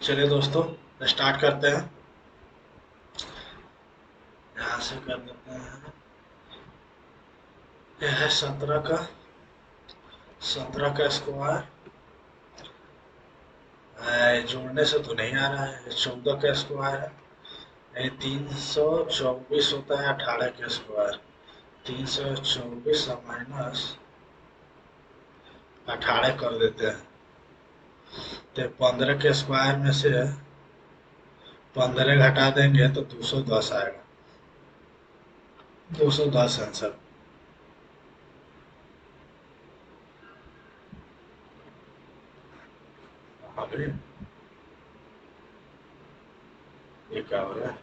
चलिए दोस्तों, स्टार्ट करते हैं। यहाँ से कर देते हैं। यह है 17 का स्क्वायर। जोड़ने से तो नहीं आ रहा है। 14 का स्क्वायर है। ये 324 होता है 18 का स्क्वायर। 324 माइनस 18 कर देते हैं। तो 15 के स्क्वायर में से 15 घटा देंगे तो 210 आएगा। 210 आंसर। हाँ भाई, ये क्या हो रहा है?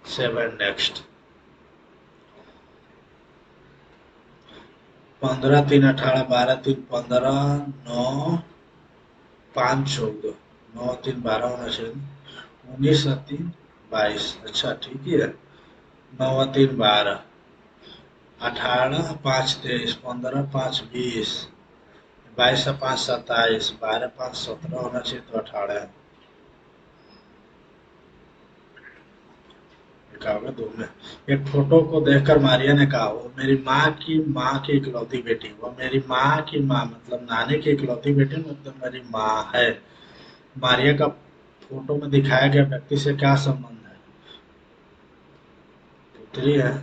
Seven next. 15 3 18 12 3 15 9 5 14 9 3 12 होना चाहिए। 19 और 3 22। अच्छा ठीक ही है। 9 और 3 12। 18 5 23 15 5 20। 22 और 5 27। 12 5 17 होना चाहिए तो 18 है। लिखा होगा दो में। एक फोटो को देखकर मारिया ने कहा, वो मेरी माँ की इकलौती बेटी। वो मेरी माँ की माँ मतलब नानी की इकलौती बेटी मतलब मेरी माँ है। मारिया का फोटो में दिखाया गया व्यक्ति से क्या संबंध है? पुत्री है।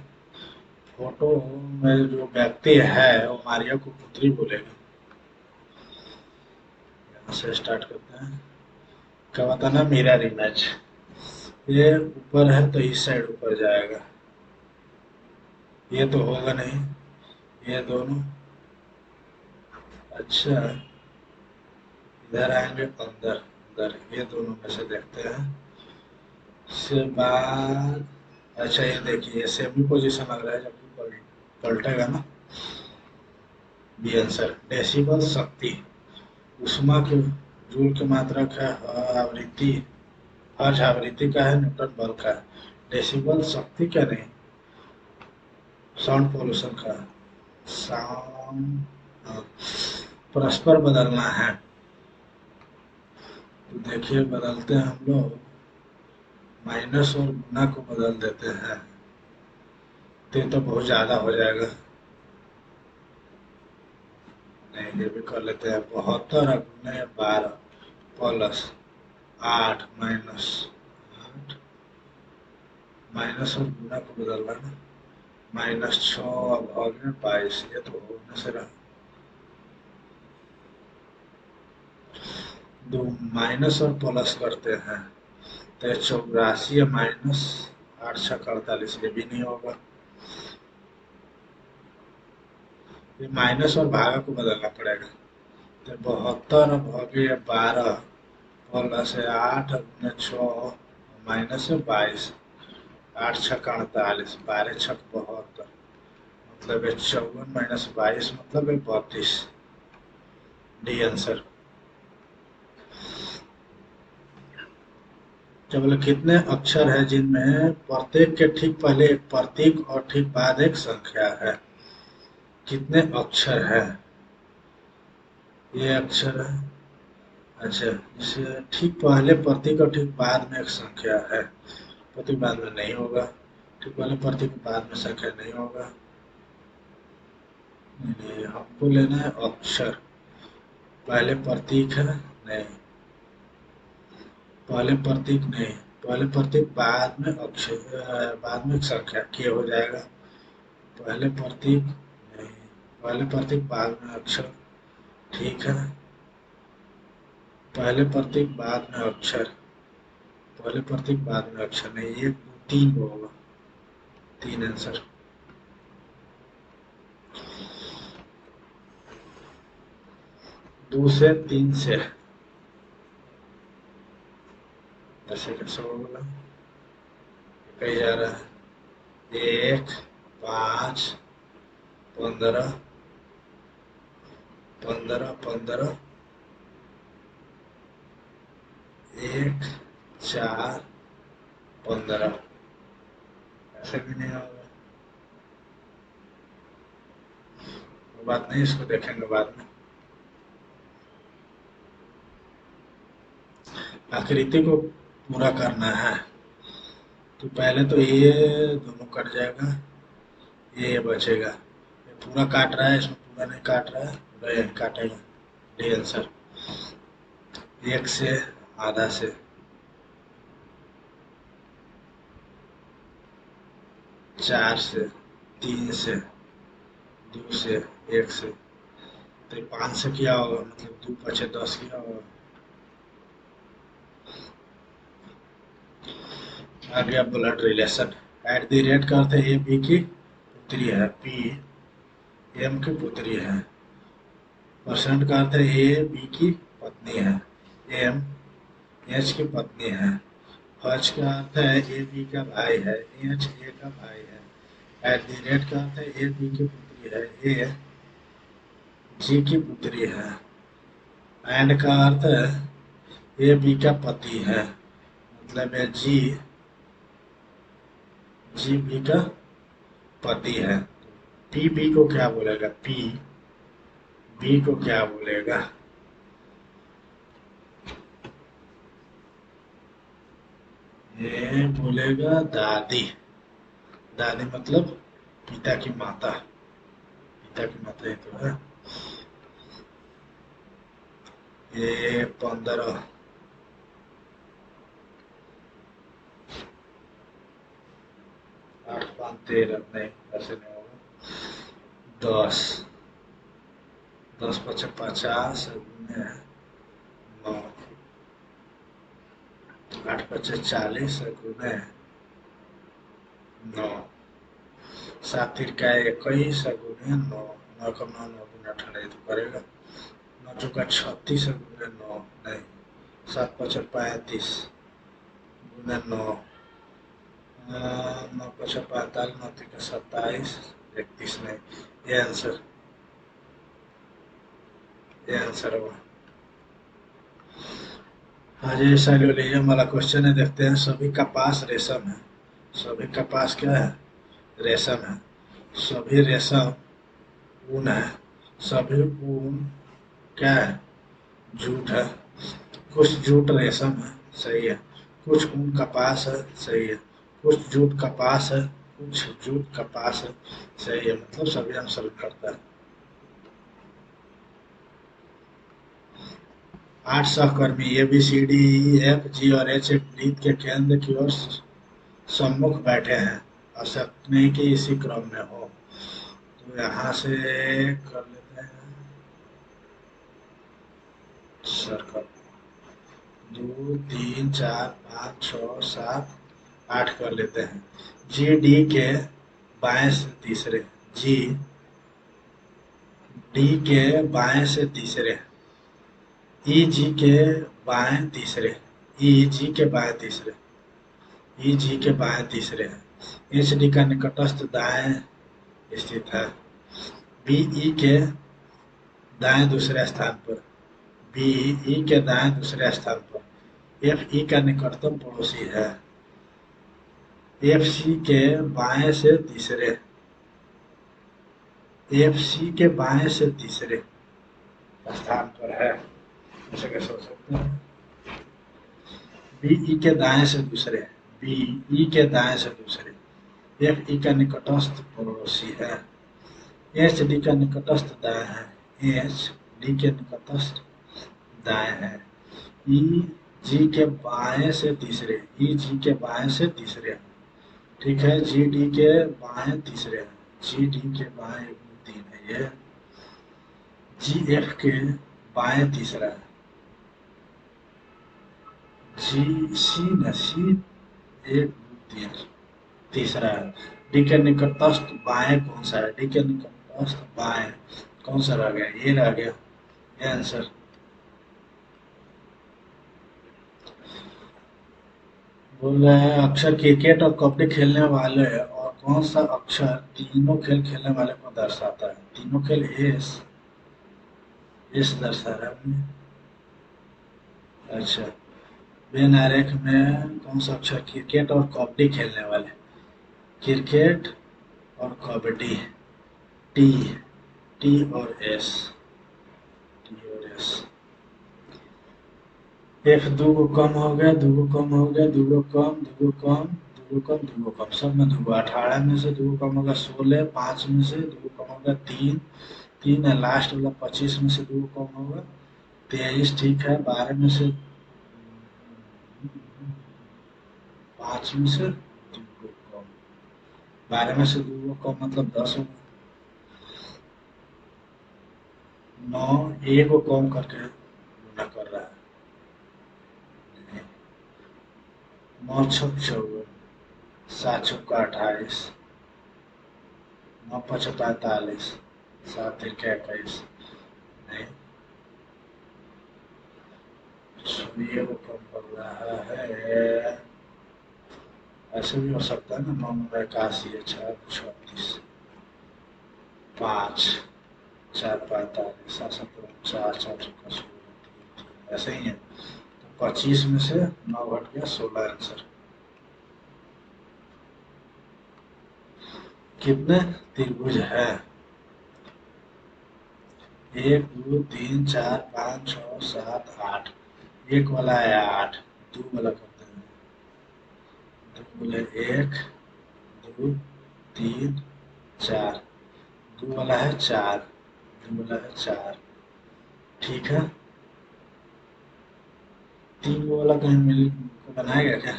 फोटो में जो व्यक्ति है वो मारिया को पुत्री बोलेगा। यहाँ से स्टार्ट करते हैं। क्या बताना? Mirror image. ये ऊपर है तो इस साइड ऊपर जाएगा। ये तो होगा नहीं। ये दोनों। अच्छा, इधर आएंगे अंदर। अंदर ये दोनों में से देखते हैं। इसके बाद अच्छा ये देखिए, सेमी पोजीशन लग रहा है जबकि पलटेगा ना। B answer. डेसिबल शक्ति। ऊष्मा की जूल की मात्रक है। आवृत्ति। हर्ट्ज आवृत्ति का है। न्यूटन बल का है। डेसिबल शक्ति क्या नहीं, साउंड पोल्यूशन का है। साउंड। हाँ, परस्पर बदलना है। तो देखिए बदलते हैं हम लोग। माइनस और गुना को बदल देते हैं तो ये तो बहुत ज्यादा हो जाएगा। नहीं, ये भी कर लेते हैं। 72 गुने 12 प्लस 8 माइनस 8। माइनस और गुना को बदलना ना। -6 भाग में 22। ये तो होने से रहा। दो माइनस और प्लस करते हैं तो 84 माइनस 8 6 48। ये भी नहीं होगा। ये माइनस और भागा को बदलना पड़ेगा। तो 72 भागे 12 प्लस है 8 गुने 6 माइनस है 22। 8 6 48। 12 6 72। मतलब है 54 - 22 मतलब है 32। D answer. केवल कितने अक्षर है जिनमें प्रत्येक के ठीक पहले एक प्रतीक और ठीक बाद एक संख्या है? कितने अक्षर है? ये अक्षर है। अच्छा, जिसे ठीक पहले प्रतीक और ठीक बाद में एक संख्या है। प्रतीक बाद में नहीं होगा। ठीक पहले प्रतीक बाद में संख्या नहीं होगा। नहीं, हमको लेना है अक्षर। पहले प्रतीक है नहीं। पहले प्रतीक नहीं। पहले प्रतीक बाद में अक्षर बाद में संख्या के हो जाएगा। पहले प्रतीक नहीं। पहले प्रतीक बाद में अक्षर। ठीक है। पहले प्रतीक बाद में अक्षर। पहले प्रतीक बाद में अक्षर नहीं। एक दो तीन होगा। तीन आंसर। 2 से 3 से ऐसे कैसे होगा? कही जा रहा है 1 5 15 15 15। 1 4 15। ऐसे भी नहीं होगा। वो बात नहीं, इसको देखेंगे बाद में। आकृति को पूरा करना है तो पहले तो ये दोनों कट जाएगा, ये बचेगा। ये पूरा काट रहा है, इसमें पूरा नहीं काट रहा है, पूरा यही काटेगा। D answer. एक से, आधा से, चार से, तीन से, दो से, एक से, तो ये 5 से किया होगा, मतलब 2 पचे 10 किया होगा। आ गया blood relation. At the rate का अर्थ है ए बी की पुत्री है, पी एम की पुत्री है। परसेंट का अर्थ है ए बी की पत्नी है, एम एच की पत्नी है। फर्ज का अर्थ है ए बी का भाई है, एच ए का भाई है। एट द रेट का अर्थ है ए बी की पुत्री है, ए जी की पुत्री है। एंड का अर्थ है ए बी का पति है, मतलब है जी बी का पति है। पी बी को क्या बोलेगा, पी बी को क्या बोलेगा? ये बोलेगा दादी। दादी मतलब पिता की माता, पिता की माता ही तो है। ये 15, 8 5 13, नहीं ऐसे नहीं होगा। 10, 10 पचे 50 गुने 9, 8 पचे 40 गुने 9, 7 तिरका 21 गुने 9, 9 का 9 9 गुना 18 तो करेगा। 9 चौका 36 गुने 9, नहीं 7 पचे 35 गुने 9, 9 पचे 45, 9 तिरका 27, 31 नहीं। ये आंसर, ये आंसर होगा। आज ये साइलोलिज्म वाला क्वेश्चन है, देखते हैं। सभी कपास रेशम है, सभी कपास क्या है, रेशम है। सभी रेशम ऊन है, सभी ऊन क्या है, जूट है। कुछ जूट रेशम है, सही है। कुछ ऊन कपास है, सही है। कुछ जूट कपास है, कुछ जूट कपास है, सही है। मतलब सभी आंसर करता है। 8 सहकर्मी A B C D E F G और एच एक वृत्त के केंद्र की ओर सम्मुख बैठे हैं। आवश्यक नहीं कि इसी क्रम में हो, तो यहाँ से कर लेते हैं सर्कल। 2 3 4 5 6 7 8 कर लेते हैं। जी डी के बाएं से तीसरे, जी डी के बाएं से तीसरे, ई जी के बाएं तीसरे, ई जी के बाएं तीसरे, ई जी के बाएं तीसरे हैं। एच डी का निकटस्थ दाएं स्थित है। बी ई के दाएं दूसरे स्थान पर, बी ई के दाएं दूसरे स्थान पर। एफ ई का निकटतम पड़ोसी है। एफ सी के बाएं से तीसरे, एफ सी के बाएं से तीसरे स्थान पर है। ऐसे कैसे हो सकते हैं? बी ई के दाएं से दूसरे, बी ई के दाएं से दूसरे। एफ ई का निकटस्थ पड़ोसी है। एच डी का निकटस्थ दाएं है, एच डी के निकटस्थ दाएं है। ई जी के बाएं से तीसरे, ई जी के बाएं से तीसरे, ठीक है। जी डी के बाएं तीसरे हैं, जी डी के बाएं 3 है ये। जी एफ के बाएं तीसरा है, जी सी न सी 1 2 3 तीसरा है। डी के निकटस्थ बाएं कौन सा है, डी के निकटस्थ बाएं कौन सा रह गया, ये रह गया। ये आंसर। बोल रहे हैं अक्षर क्रिकेट और कबड्डी खेलने वाले और कौन सा अक्षर तीनों खेल खेलने वाले को दर्शाता है? तीनों खेल एस, एस दर्शा रहा है। अच्छा, वेन आरेख में कौन सा अक्षर क्रिकेट और कबड्डी खेलने वाले? क्रिकेट और कबड्डी, टी, टी और एस, एफ दूगो कम हो गया, दूगो कम हो गया, दूगो कम, दूगो कम, दूगो कम, दूगो कम, सब में दूगो। 18 में से दूगो कम होगा 16, 5 में से दूगो कम होगा 3, 3 है लास्ट वाला। 25 में से दूगो कम होगा 23, ठीक है। 12 में से 5 में से दूगो कम, 12 में से दूगो कम मतलब 10 होगा। 9 एक कम करके गुना कर रहा है। 9 छक 54, 7 चौका 28, 9 5 45, 7 1 21। नहीं, ये वो कम कर रहा है। ऐसे भी हो सकता है ना, 9 9 81 है, 6 36, 5 4 45, 7 7 4 4 चौका 16, ऐसे ही है। तो 25 में से 9 घट गया 16 आंसर। कितने त्रिभुज है? 1 2 3 4 5 6 7 8। एक वाला है 8, दो वाला करते हैं। दो बोले 1 2 3 4, दो वाला है 4, दो वाला है 4, ठीक है। 3 वाला कहीं मिल बनाएगा क्या?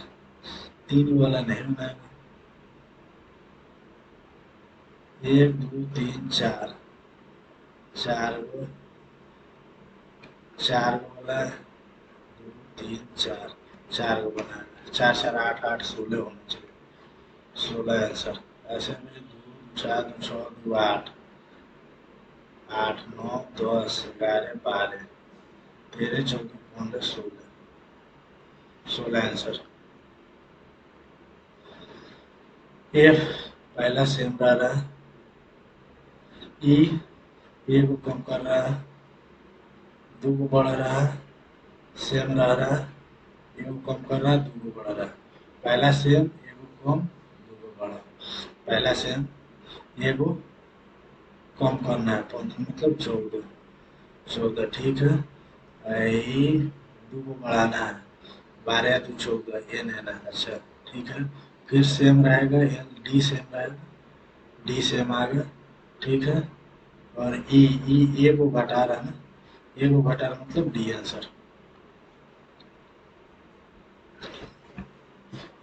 3 वाला नहीं बनाएगा। 1 2 3 4, 4 गो, 4 वाला है, 2 3 4, 4 गो बनाएगा। 4 4 8 8 16 होना चाहिए, 16 आंसर। ऐसे में 2 4 2 6 2 8, 8 9 10 11 12 13 14 15 16, 16 आंसर। एफ पहला सेम रह रहा है। ई ए को कम कर रहा है, दो को बढ़ रहा है, सेम रह रहा है। ए को कम कर रहा है, दो को बढ़ रहा है। पहला सेम, ए को कम, दो को बढ़ा। पहला सेम, ए को कम करना है, 15 मतलब 14, 14 ठीक है। ई दो को बढ़ाना है, 12 2 14, ए लेना है। अच्छा ठीक है, फिर सेम रहेगा, एल डी सेम रहेगा, डी सेम आ गया, ठीक है। और ई ए को घटा रहा है ना, ए को घटा रहा मतलब D answer.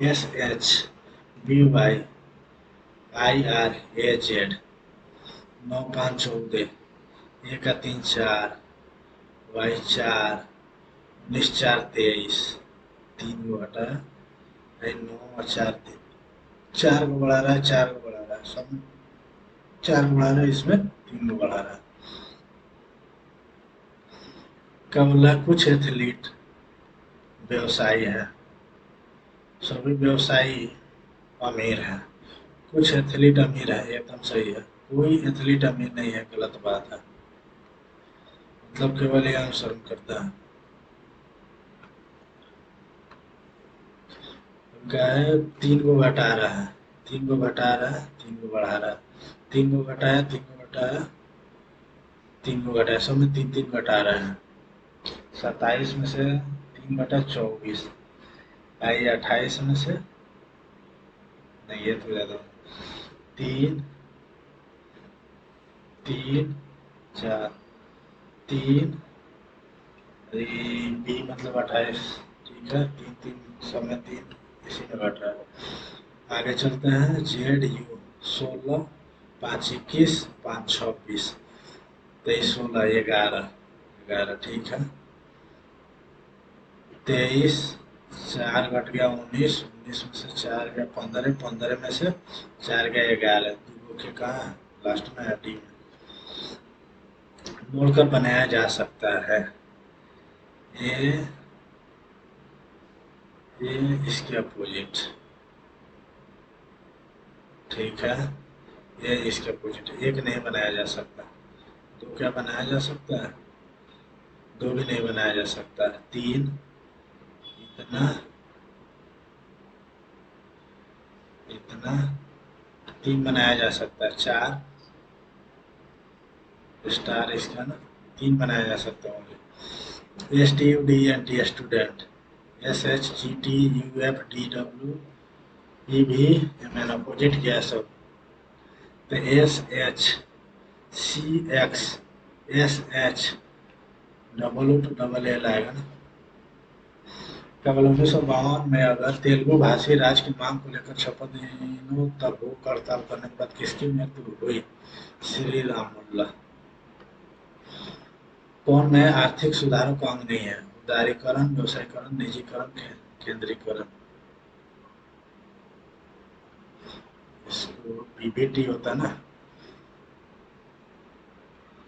S H B Y I R A Z, 9 5 14, A का 3 4, वाई 4, 19 4 23, 3 को घटा है, 9 और 4 3, 4 को बढ़ा रहा है, 4 को बढ़ा रहा है, सब 4 को बढ़ा रहा है, इसमें 3 को बढ़ा रहा है। क्या बोला? कुछ एथलीट व्यवसायी है, सभी व्यवसायी अमीर है। कुछ एथलीट अमीर है, एकदम सही है। कोई एथलीट अमीर नहीं है, गलत बात है। मतलब केवल ये अनुसरण करता है। क्या है? 3 को घटा रहा है, 3 को घटा रहा है, 3 को बढ़ा रहा है, 3 को घटाया, 3 को घटाया, 3 को घटाया, सब में 3 3 घटा रहे हैं। 27 में से 3 घटा 24, आई 28 में से, नहीं ये तो ज्यादा, 3 3 4, 3 बी मतलब 28, ठीक है। 3 3 सब में 3 इसी में घट रहा है। आगे चलते हैं। जेड यू 16 5 21 5 26, 23 16 11, 11 ठीक है। 23 4 घट गया 19, 19 में से 4 गया 15, 15 में से 4 गया 11, दो के कहाँ है? लास्ट में है, डी में। मोड़कर बनाया जा सकता है। ये इसके अपोजिट, ठीक है। ये इसके अपोजिट, एक नहीं बनाया जा सकता। दो क्या बनाया जा सकता है? दो भी नहीं बनाया जा सकता। 3 इतना, इतना, 3 बनाया जा सकता है। 4 स्टार इसका ना 3 बनाया जा सकता होंगे। S T U D N T student, S H G T U F D W E भी मैंने अपोजिट किया सब। तो S H C X S H double O two double L आएगा ना। केवल 1952 में अगर तेलुगु भाषी राज्य की मांग को लेकर शपथ दिनों तक भूख हड़ताल करने के बाद किसकी मृत्यु हुई? श्री रामुल्ला। कौन नए आर्थिक सुधारों का अंग नहीं है? उदारीकरण, व्यवसायीकरण, निजीकरण, केंद्रीकरण। इसको पीबीटी होता है ना।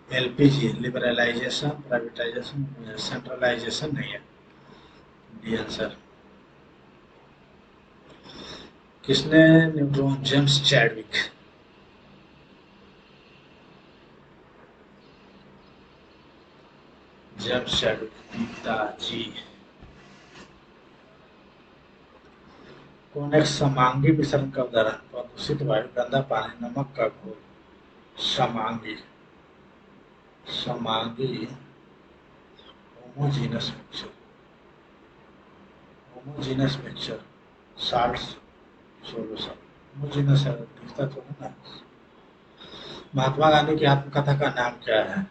एलपीजी लिबरलाइजेशन, प्राइवेटाइजेशन, सेंट्रलाइजेशन नहीं है। D answer. किसने neutron? James Chadwick. James Chadwick पिताजी। कौन एक समांगी मिश्रण का उदाहरण? प्रदूषित वायु, गंदा पानी, नमक का घोल। समांगी। समांगी homogeneous mixture. Homogeneous mixture salt solution. Homogeneous है, दिखता तो है ना। महात्मा गांधी की आत्मकथा का नाम क्या है?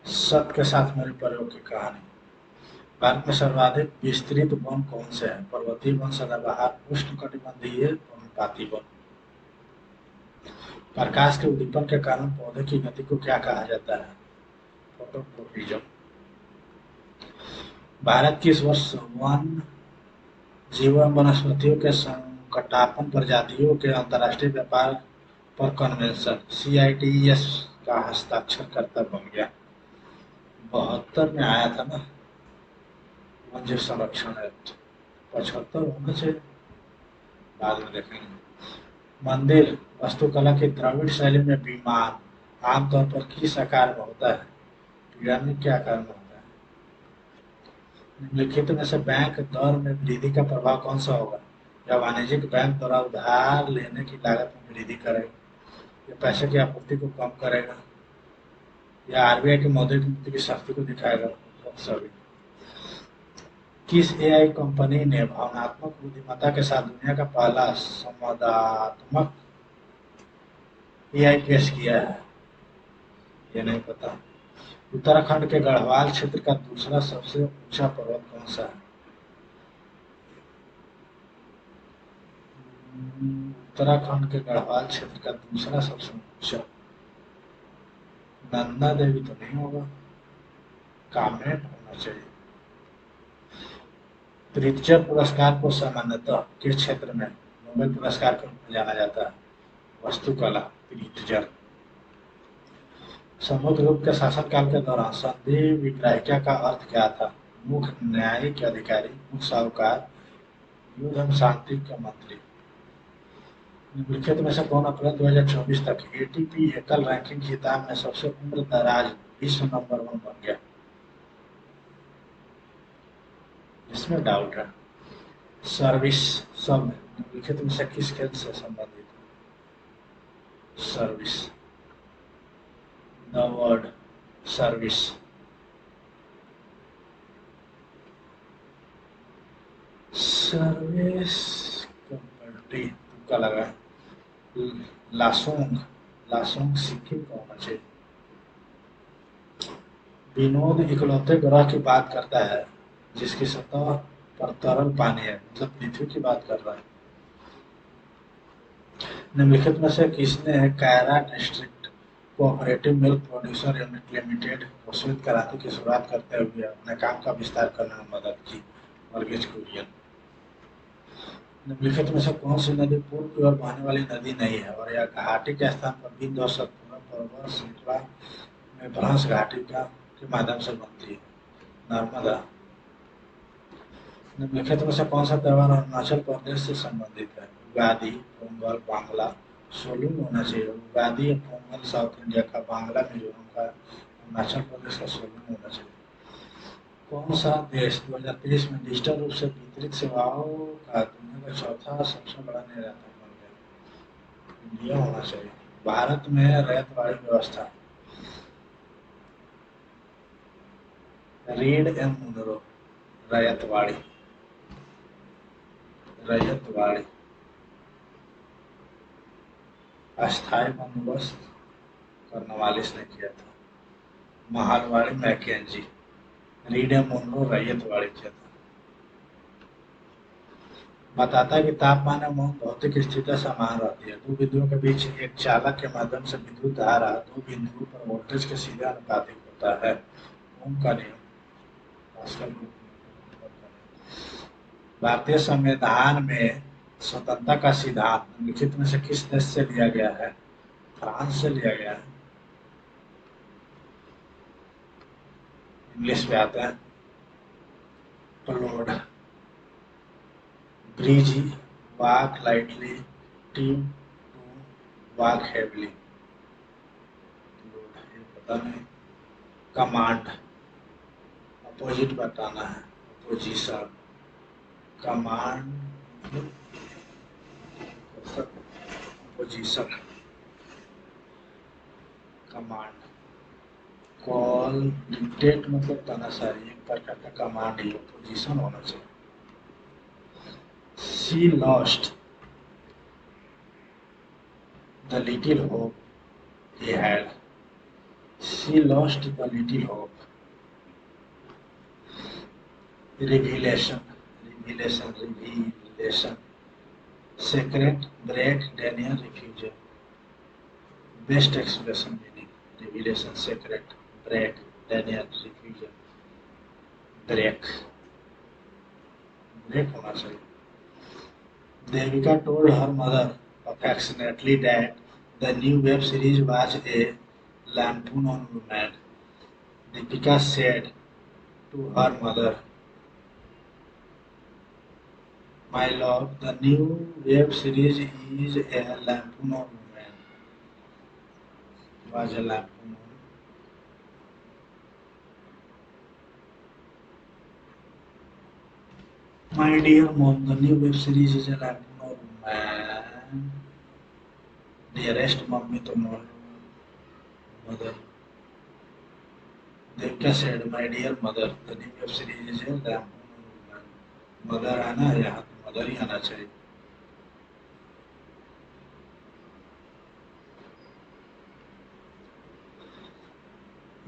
सत्य के साथ मेरे प्रयोग की कहानी। भारत में सर्वाधिक विस्तृत वन कौन से है? पर्वतीय वन, सदाबहार, उष्णकटिबंधीय, पर्णपाती वन। प्रकाश के उद्दीपन के कारण पौधे की गति को क्या कहा जाता है? फोटोट्रोपिज्म। भारत किस वर्ष वन जीव एवं वनस्पतियों के संकटापन्न प्रजातियों के अंतर्राष्ट्रीय व्यापार पर कन्वेंशन CITES का हस्ताक्षरकर्ता बन गया? 72 में आया था ना वन जीव संरक्षण एक्ट। 75 होना चाहिए, बाद में देखेंगे। मंदिर वास्तुकला की द्रविड़ शैली में विमान आमतौर पर किस आकार में होता है? पिरामिड के आकार में होता है। निम्नलिखित में से बैंक दर में वृद्धि का प्रभाव कौन सा होगा? या वाणिज्यिक बैंक द्वारा उधार लेने की लागत में वृद्धि करेगा, या पैसे की आपूर्ति को कम करेगा, या आरबीआई की मौद्रिक नीति की शक्ति को दिखाएगा? सभी। किस एआई कंपनी ने भावनात्मक बुद्धिमत्ता के साथ दुनिया का पहला संवादात्मक एआई पेश किया है? ये नहीं पता। उत्तराखंड के गढ़वाल क्षेत्र का दूसरा सबसे ऊंचा पर्वत कौन सा है? उत्तराखंड के गढ़वाल क्षेत्र का दूसरा सबसे ऊंचा नंदा देवी तो नहीं होगा, कामेट होना चाहिए। प्रित्जर पुरस्कार को सामान्यतः किस क्षेत्र में नोबेल पुरस्कार के रूप में जाना जाता है? वास्तुकला। प्रित्जर। समुद्रगुप्त के शासनकाल के दौरान संधि विग्राहिका का अर्थ क्या था? मुख्य न्यायिक अधिकारी, मुख्य साहूकार, युद्ध एवं शांति के मंत्री। निम्नलिखित में से कौन अप्रैल 2024 तक ATP एकल रैंकिंग खिताब में सबसे उम्र दराज विश्व नंबर 1 बन गया? इसमें डाउट है। सर्विस शब्द निम्नलिखित में से किस खेल से संबंधित है? Service. The word service. Service company तुक्का लगा। लासोंग। लासोंग सिक्किम का होना चाहिए। विनोद इकलौते ग्रह की बात करता है जिसकी सतह पर तरल पानी है, मतलब पृथ्वी की बात कर रहा है। निम्नलिखित में से किसने Kaira District Cooperative Milk Producer Unit Limited को श्वेत क्रांति की शुरुआत करते हुए अपने काम का विस्तार करने में मदद की? वर्गीज कुरियन। निम्नलिखित में से कौन सी नदी पूर्व की ओर बहने वाली नदी नहीं है और यह घाटी के स्थान पर बिंदु और सतपुरा पर्वत श्रृंखला में भ्रंश घाटी के माध्यम से बनती है? नर्मदा। निम्नलिखित में से कौन सा त्योहार अरुणाचल प्रदेश से संबंधित है? उगादी, पोंगल, बांग्ला। सोलून होना चाहिए। उगादी या पोंगल साउथ इंडिया का, बांग्ला मिजोरम का, अरुणाचल प्रदेश का सोलून होना चाहिए। कौन सा देश 2023 में डिजिटल रूप से वितरित सेवाओं का दुनिया का चौथा सबसे बड़ा निर्यातक बन गया? इंडिया होना चाहिए। भारत में रैयतवाड़ी व्यवस्था। रीड एम मुनरो, रैयतवाड़ी। रैयतवाड़ी अस्थायी बंदोबस्त कर्नवालिस ने किया था। महालवाड़ी मैकेंजी। रीड एम मुनरो रैयतवाड़ी किया था। बताता है कि तापमान एवं भौतिक स्थिति समान रहती है। दो बिंदुओं के बीच एक चालक के माध्यम से विद्युत धारा दो बिंदुओं पर वोल्टेज के सीधे आनुपातिक होता है। ओम का नियम। पास्कल का नियम। भारतीय संविधान में स्वतंत्रता का सिद्धांत निम्नलिखित में से किस देश से लिया गया है? फ्रांस से लिया गया है। इंग्लिश पे आते हैं। Ploughed, breeze, walk lightly, team to walk heavily. पता नहीं। कमांड, अपोजिट बताना है। Opposition, command, opposition, command. Call, dictate मतलब तानाशाही, एक प्रकार का कमांड ही अपोजिशन होना चाहिए। She lost the little hope he had. She lost the little hope. Revelation, revelation, revelation. Secret, break, denial, refusal. Best expression meaning, revelation, secret, break, denial, refusal. Break, break होना चाहिए। Devika told her mother affectionately that the new web series was a lampoon on women. Deepika said to her mother, "My love, the new web series is a lampoon on women." Was a lampoon on. My dear mom, the new web series is a lampoon on women. Dearest mummy, to mother. Devika said, "My dear mother, the new web series is a lampoon on women." Mother आना है यहाँ तो mother ही आना चाहिए।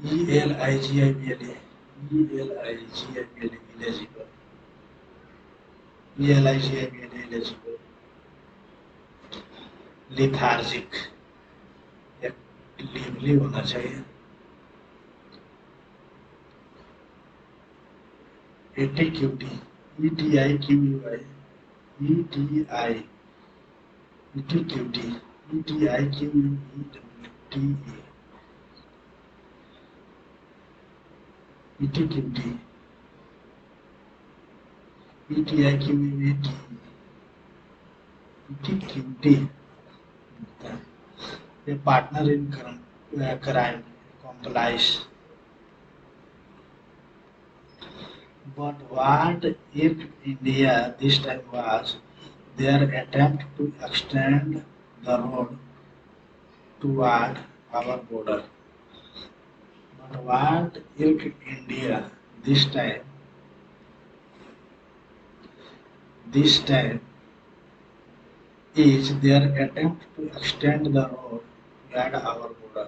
ELIGIBLA, ELIGIBLA, eligible, ELIGIBLA, eligible। Lethargic, lively होना चाहिए। एटीक्यूटी, ETIQUI, ETI, एटीक्यूटी, ETIQUETE, एटीक्यूटी, ETIQUETE, एटीक्यूटी। A partner in crime, complies. But what if India this time was their attempt to extend the road toward our border? But what if India this time is their attempt to extend the road toward our border?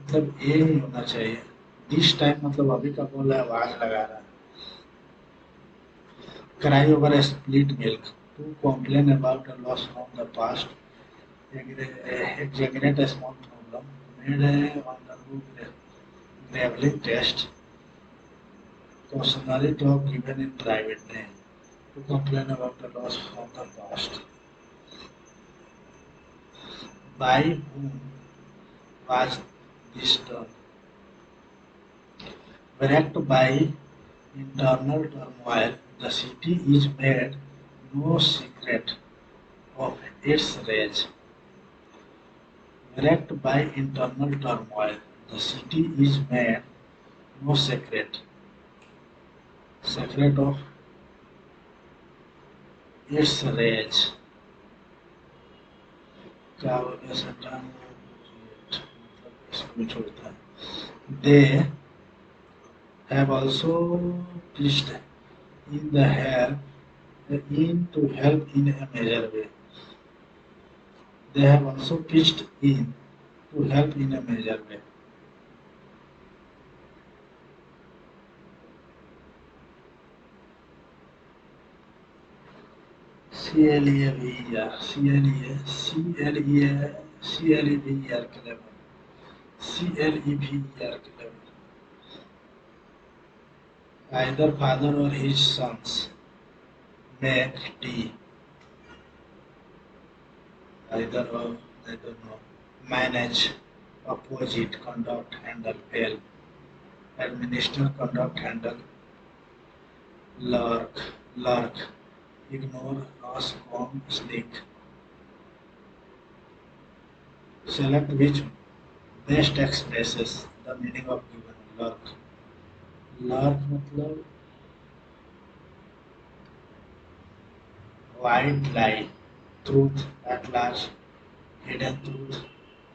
मतलब ये नहीं होना चाहिए। This time मतलब अभी का बोल रहा है, आवाज लगा रहा है। Cry over spilled milk. To complain about a loss from the past. Exaggerate a small problem. Made on the graveling test. Cautionary talk given in private name. To complain about a loss from the past. By whom was this done? Wrecked by internal turmoil, the city is made no secret of its rage. Wrecked by internal turmoil, the city is made no secret of its rage. क्या हो गया Sutton, मतलब इसको भी छोड़ता है। They have also pitched in the help in to help in a major way. They have also pitched in to help in a major way. CLEVER, CLEVER, clever. CLEVER, clever. Either father or his sons make tea. Either or, I don't know. Manage, opposite, conduct, handle, fail. Administer, conduct, handle, lurk, ignore, loss, calm, sleek. Select which best expresses the meaning of given lurk. Lurk मतलब white lie, truth at large, hidden truth,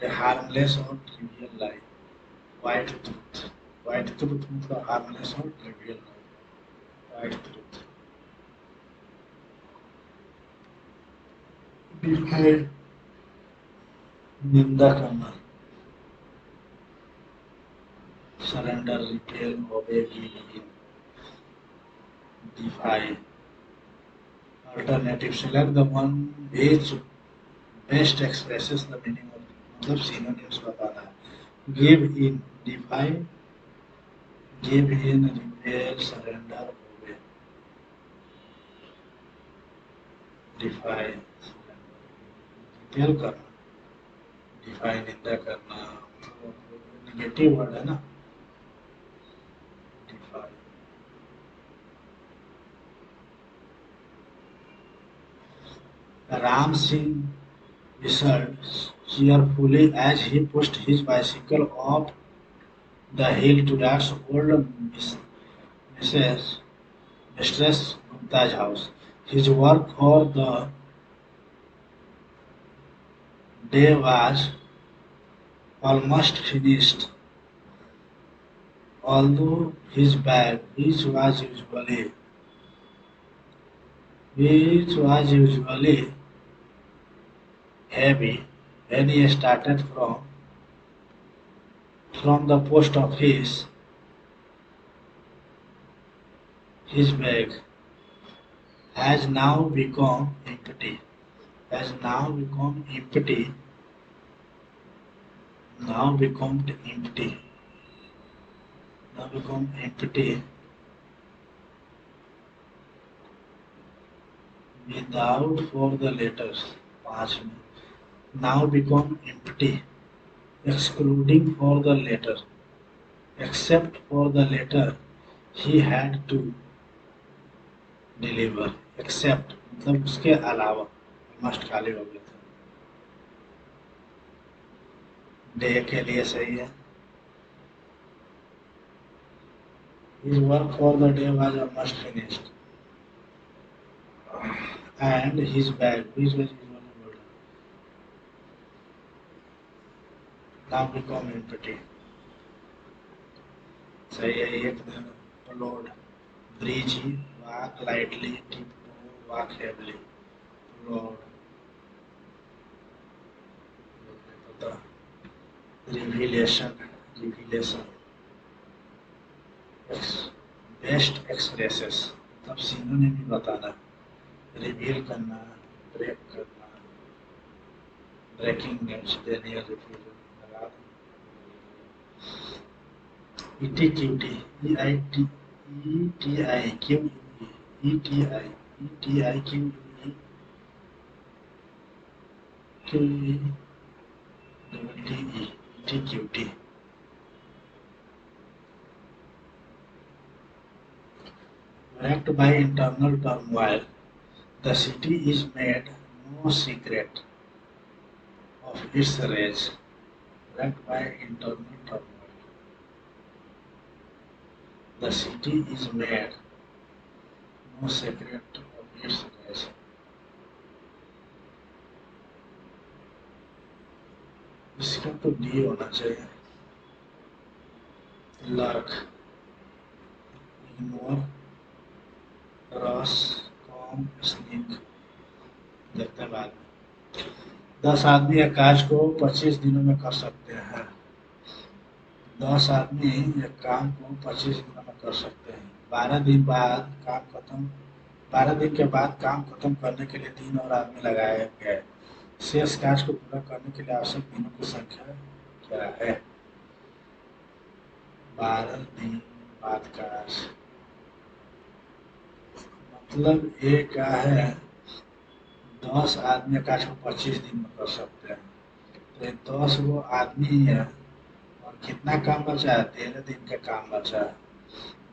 a harmless or trivial lie. White truth, white truth मतलब harmless or trivial lie. White truth. Defy, निंदा करना. Surrender, repel, obey, give in. Defy. Alternative, select the one which best expresses the meaning of, मतलब synonyms बताना है. Give in, defy, give in, repel, surrender, obey. Defy, repel करना, defy निंदा करना, negative word है ना. Defy. Ram Singh whistled cheerfully as he pushed his bicycle up the hill towards old Mrs. Mistress Gupta's house. His work for the day was almost finished, although his bag, which was usually heavy when he started from the post office, his bag has now become empty. Has now become empty. Now become empty. Now become empty without for the letters. पाँच में. Now become empty, excluding for the letter. Except for the letter he had to deliver. Except मतलब उसके अलावा. Must खाली हो गया था. Day के लिए सही है. His work for the day was almost finished, and his bag, which was usually golden, now become empty. सही है. एक दिन plowed, breezy, walk lightly, tiptoe, walk heavily. Plowed. पता. Revelation. बेस्ट एक्सप्रेसेस मतलब सिनोनिम भी बताना. रिवील करना, break करना, ब्रेकिंग न्यूज, डेनियल रिफ्यूजन लगा. ET QT, E I T, E T I Q, E T I, E T I Q, Q double T E, ET QT. Wrecked by internal turmoil, the city is made no secret of its rage. Wrecked by internal turmoil, the city is made no secret of its rage. इसका तो D होना चाहिए। Lurk, ignore, रस, com, sneak. देखते हैं बाद में। 10 आदमी एक काज को 25 दिनों में कर सकते हैं। 10 आदमी एक काम को 25 दिनों में कर सकते हैं। 12 दिन बाद काम खत्म 12 दिन के बाद काम खत्म करने के लिए 3 और आदमी लगाए गए। शेष कार्य को पूरा करने के लिए आवश्यक दिनों की संख्या क्या है? 12 दिन बाद कार्य मतलब ये क्या है, 10 आदमी कार्य को 25 दिन में कर सकते हैं, तो ये 10 वो आदमी है और कितना काम बचा है? 13 दिन का काम बचा है।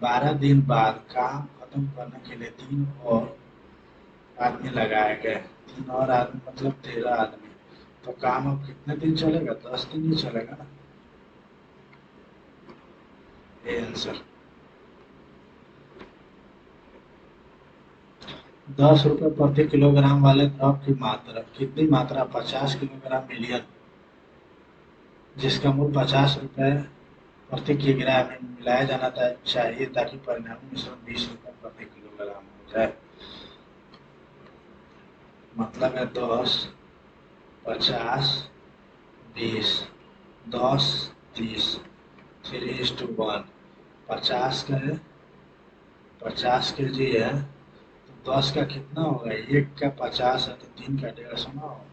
12 दिन बाद काम खत्म करने के लिए 3 और आदमी लगाए गए। 3 और आदमी मतलब 13 आदमी। तो काम अब कितने दिन चलेगा? 10 दिन ही चलेगा ना। ये आंसर। 10 रुपए प्रति किलोग्राम वाले द्रव की मात्रा कितनी मात्रा? 50 किलोग्राम मिलियन, जिसका मूल्य 50 रुपए प्रति किलोग्राम में मिलाया जाना चाहिए ताकि परिणामी मिश्रण 20 रुपए प्रति किलोग्राम हो जाए। मतलब है 10, 50, 20, 10, 30, 3:1। 50 का है, 50 के जी है, तो 10 का कितना होगा? 1 का 50 है तो 3 का 150 ना होगा।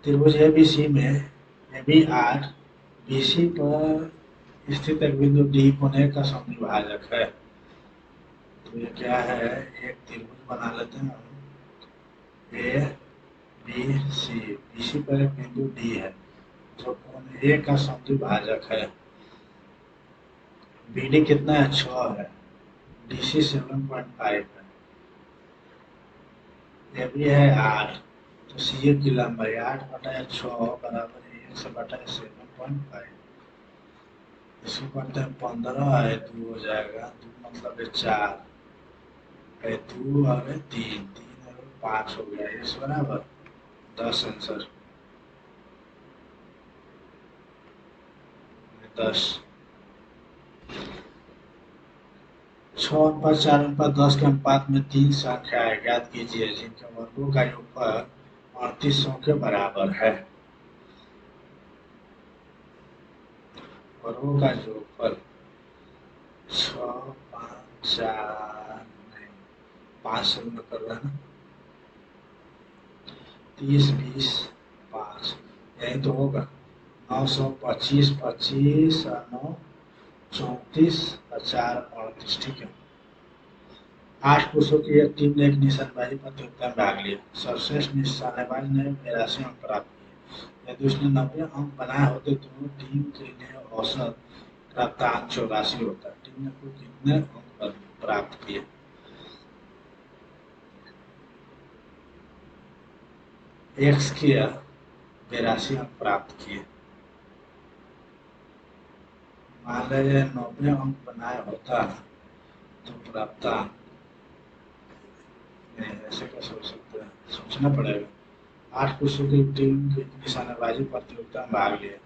त्रिभुज एबीसी में AB 8 BC पर स्थित एक बिंदु डी कोने का समद्विभाजक है। तो ये क्या है? एक त्रिभुज बना लेते हैं हम, ए बी सी। BC पर एक बिंदु डी है जो कोण ए का समद्विभाजक है। BD कितना है? 6 है। DC 7.5 है। AB है 8, तो CA की लंबाई 8/6 बराबर 1/7.5। इसको करते हैं 15 है, 2 हो जाएगा, 2 मतलब है 4 है, 2 और 3, 3 और 5 हो गया, इस बराबर 10 आंसर। 10 6 अनुपात 4 अनुपात 10 के अनुपात में 3 संख्याएं ज्ञात कीजिए जिनके वर्गों का योगफल 3800 के बराबर है। वर्गों का योगफल 6, 5, 4 नहीं, 5 से गुणा कर रहा है ना, 30, 20, 5, यही तो होगा। 925, 25 और 9 34 और 4 38। ठीक है। 8 पुरुषों की एक टीम ने एक निशानेबाजी प्रतियोगिता में भाग लिया। सर्वश्रेष्ठ निशानेबाज ने 82 अंक प्राप्त किए। यदि उसने 90 अंक बनाए होते तो टीम के लिए औसत प्राप्तांक 84 होता। टीम ने कुल कितने अंक प्राप्त किए? एक्स किया 82 अंक प्राप्त किए। मान लीजिए 90 अंक बनाया होता तो प्राप्तांक नहीं, ऐसे कैसे हो सकता है? सोचना पड़ेगा। 8 पुरुषों की टीम की निशानेबाजी प्रतियोगिता में भाग लिया।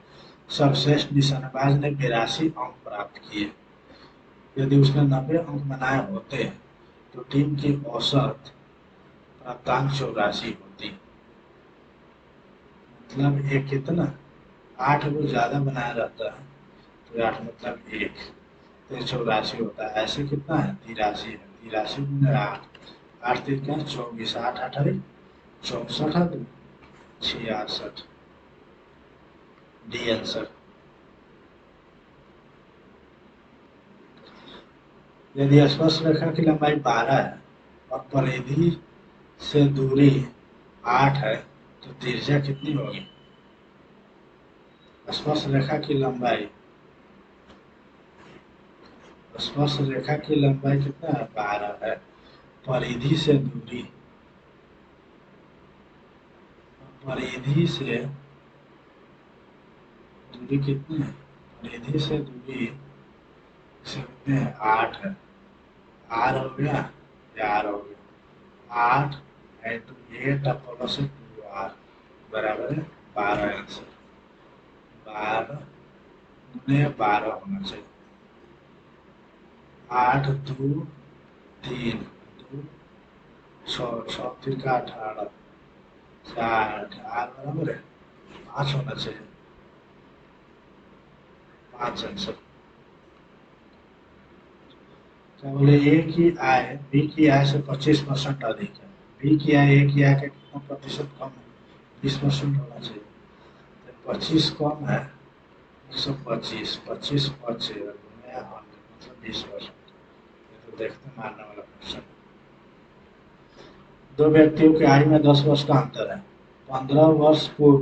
सर्वश्रेष्ठ निशानेबाज ने 82 अंक प्राप्त किए। यदि उसने 90 अंक बनाए होते तो टीम की औसत प्राप्तांक 84 होती। मतलब एक कितना? 8 को ज्यादा बनाया रहता है तो 8 मतलब 1, तो 84 होता है। ऐसे कितना है? 83 है। 83 गुने 8, 8 3 क्या? 24, 8 8 है 64 है, 66। D answer. यदि स्पर्श रेखा की लंबाई 12 है और परिधि से दूरी 8 है तो त्रिज्या कितनी होगी? स्पर्श रेखा की लंबाई, स्पर्श रेखा की लंबाई कितना है? 12 है। परिधि से दूरी, परिधि से दूरी कितनी है? परिधि से दूरी से कितने है? 8 है। आर हो गया, या आर हो गया 8 × 8 प्लस 2 आर बराबर है 12 आंसर। 12 होना चाहिए। 8 2 3 2 6 6 3 का 18 4 आर बराबर है 5 होना चाहिए। 5 आंसर। क्या बोले ए की आय बी की आय से 25% अधिक है। बी की आय ए की आय का कितना प्रतिशत कम है? 20% होना चाहिए। तो 25 कम है 125 25 बचेगा गुना 100 मतलब 20%। ये तो देखते मारने वाला क्वेश्चन। दो व्यक्तियों की आयु में 10 वर्ष का अंतर है। 15 वर्ष पूर्व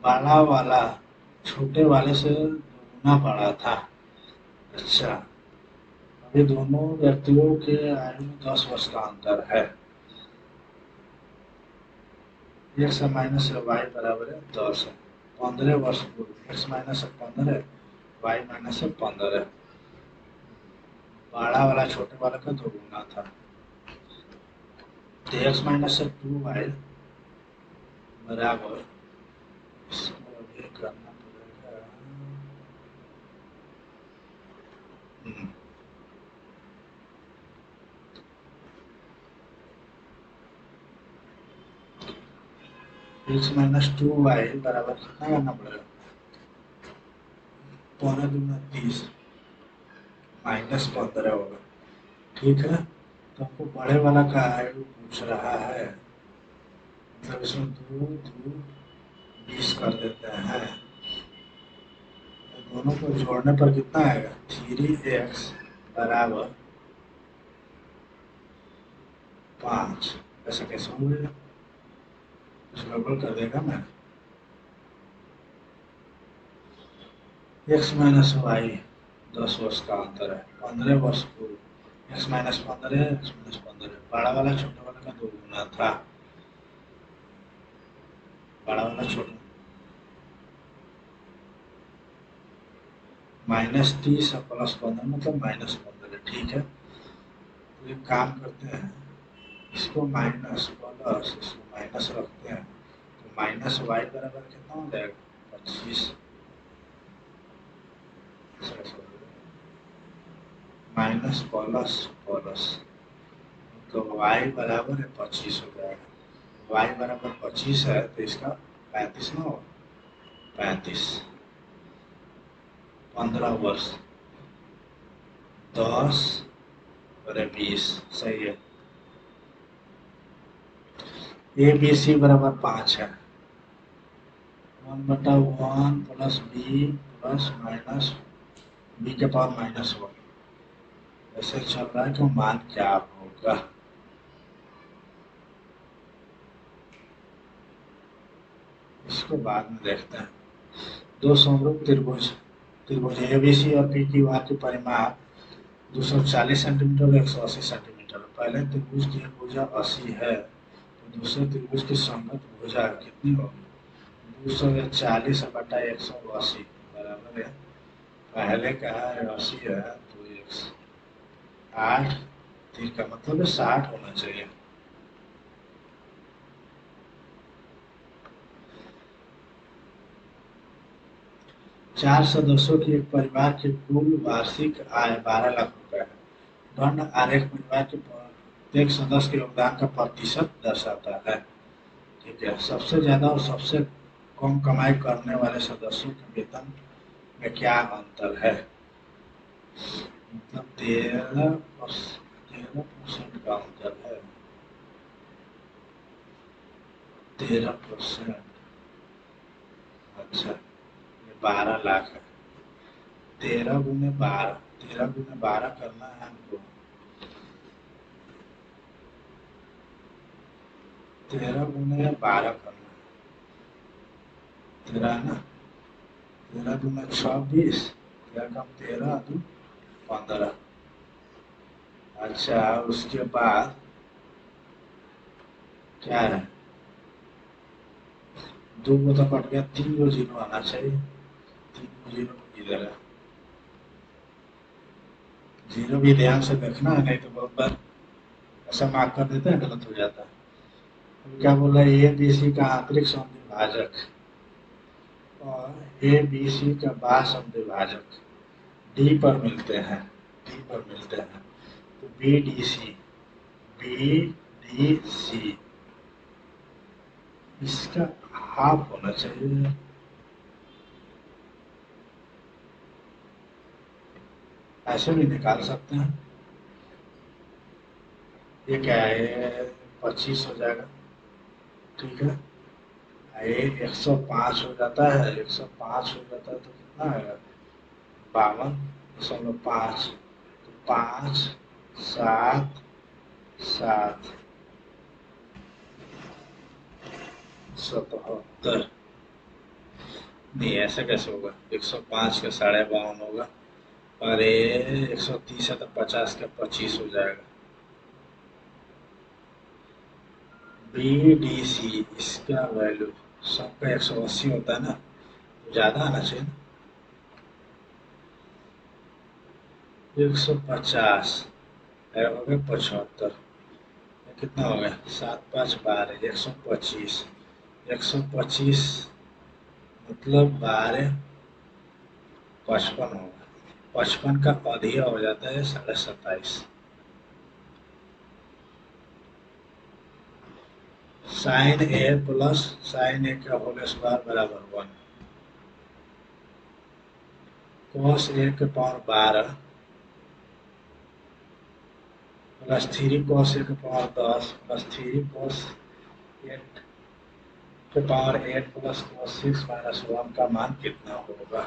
बड़ा वाला छोटे वाले से दोगुना बड़ा था। अच्छा, अभी दोनों व्यक्तियों के आयु में 10 वर्ष का अंतर है। एक्स माइनस वाई बराबर है 10 है। 15 वर्ष पूर्व एक्स माइनस 15 वाई माइनस 15 बड़ा वाला छोटे वाला का दोगुना था। तो एक्स माइनस 2y बराबर, इसको अभी करना पड़ेगा। एक्स माइनस 2y बराबर कितना करना पड़ेगा? 15 दूना 30 माइनस 15 होगा। ठीक है, तो हमको बड़े वाला का आयु पूछ रहा है, मतलब इसमें 2 2 20 कर देते हैं। दोनों को जोड़ने पर कितना आएगा? 3x बराबर 5। ऐसा कैसे हो गया? कुछ गड़बड़ कर देगा मैं। एक्स माइनस वाई 10 वर्ष का अंतर है। 15 वर्ष पूर्व एक्स माइनस 15 एक्स माइनस 15 बड़ा वाला छोटे वाला का दोगुना था। बड़ा वाला छोटा माइनस 30 और प्लस 15 मतलब माइनस 15। ठीक है, तो एक काम करते हैं, इसको माइनस प्लस इसको माइनस रखते हैं, तो माइनस वाई बराबर कितना हो जाएगा? 25 माइनस प्लस प्लस तो वाई बराबर है 25 हो जाएगा। वाई बराबर 25 है तो इसका 35 ना हो 35। 15 वर्ष 10 और 20 सही है। ए बी सी बराबर 5 है। 1/1 plus B plus minus B के पावर -1 ऐसे चल रहा है, तो मान क्या होगा? इसको बाद में देखते हैं। दो समरूप त्रिभुज त्रिभुज एबीसी और पी क्यू आर की परिमाप 240 सेंटीमीटर और 180 सेंटीमीटर। पहले त्रिभुज की भुजा 80 है, तो दूसरे त्रिभुज की संगत भुजा कितनी होगी? 240 बटा 180 बराबर है, पहले का है 80 है तो 8 3 का मतलब है 60 होना चाहिए। चार सदस्यों की एक परिवार की कुल वार्षिक आय 12 लाख रुपए है। दंड आरेख परिवार के प्रत्येक सदस्य के योगदान का प्रतिशत दर्शाता है। ठीक है, सबसे ज्यादा और सबसे कम कमाई करने वाले सदस्यों के वेतन में क्या अंतर है? मतलब 13% का अंतर है। 13%। अच्छा, ये 12 लाख है। 13 गुने 12 करना है हमको। 13 गुने 12 करना है। 13 है ना, 13 दूना 26, 13 कम 13 दू 15। अच्छा, उसके बाद क्या है? 2 को तो कट गया, 3 को जीरो आना चाहिए। 3 को जीरो इधर है। जीरो भी ध्यान से देखना है, नहीं तो बहुत बार ऐसा मार्क कर देते हैं, गलत हो जाता है। क्या बोला, ए बी सी का आंतरिक समद्विभाजक और ए बी सी का बाह्य समद्विभाजक डी पर मिलते हैं, डी पर मिलते हैं, तो B D C, B D C इसका हाफ होना चाहिए। ऐसे भी निकाल सकते हैं। ये क्या है, 25 हो जाएगा, ठीक है। ये 105 हो जाता है, 105 हो जाता है तो कितना आएगा, 52.5, तो 5 7 7 77। नहीं ऐसा कैसे होगा, 105 का 52.5 होगा और ये 130 है तो 50 का 25 हो जाएगा। बी डी सी इसका वैल्यू सबका 180 होता है ना, ज़्यादा आना चाहिए ना, 150 हो गया 75, कितना हो गया 7 5 12, 125, 125 मतलब 12 55 होगा, 55 का अधिया हो जाता है 27.5। साइन ए प्लस साइन ए का होल स्क्वायर बराबर 1, कॉस ए के पावर 12 प्लस 3 कॉस ए के पावर 10 प्लस 3 कॉस 8 के पावर 8 प्लस कॉस 6 माइनस 1 का मान कितना होगा।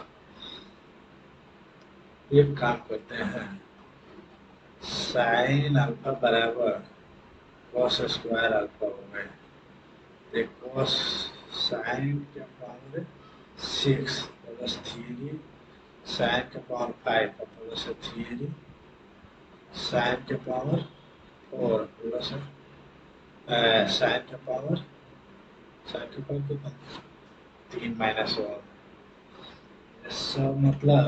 एक काम करते हैं, साइन अल्फा बराबर कॉस स्क्वायर अल्फा हो गए, कॉस साइन के पावर 6 प्लस 3 साइन के पावर 5 प्लस 3 साइन के पावर 4 प्लस साइन के पावर कितना 3 माइनस 1, सब मतलब